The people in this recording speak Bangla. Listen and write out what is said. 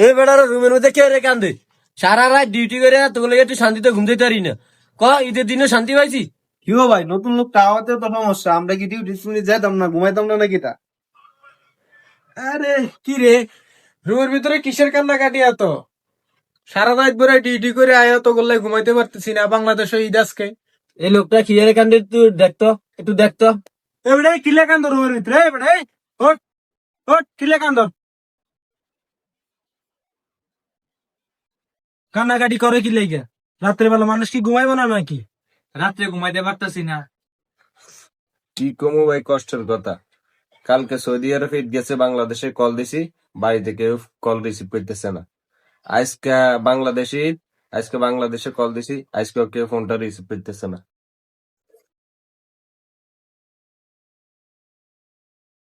এ বেড়ার রুমের মধ্যে কে রে কান্দে? সারা রাত ডিউটি করে তোগুলো একটু শান্তিতে ঘুমতে পারি না। ক ঈদের দিনে শান্তি পাইছি? কি গো ভাই, নতুন লোক আওয়াতে তো সমস্যা। আমরা কি ডিউটি শুনে যেতাম না, ঘুমাইতাম না নাকি তা? আরে কি রে, রুমের ভিতরে কিসের কান্নাকাটি এত? সারা রাত ভরে ডিউটি করে আয়া তো গোল্লায় ঘুমাইতে পারতেছি না। বাংলাদেশে ঈদ আজকে। এই লোকটা কি রে কান্দে, তুই দেখতো, একটু দেখতো। এবারে কিলে কান্দ রুমের ভিতরে, এবারে ওট ওট কিলে কান্দ। কান্নাকাটি করে কি লেগে? রাত্রে বেলা মানুষ কি ঘুমাইবো না নাকি? রাত্রে ঘুমাইতে পারতাছি না। কি কমু ভাই, কষ্টের কথা। কালকে সৌদি আরব ঈদ গেছে, বাংলাদেশে কল দিছি, বাড়িতে কেউ কল রিসিভ করতেছে না। আজকে বাংলাদেশে ঈদ, আজকে বাংলাদেশে কল দিছি, আজকে কেউ ফোনটা রিসিভ করতেছে না।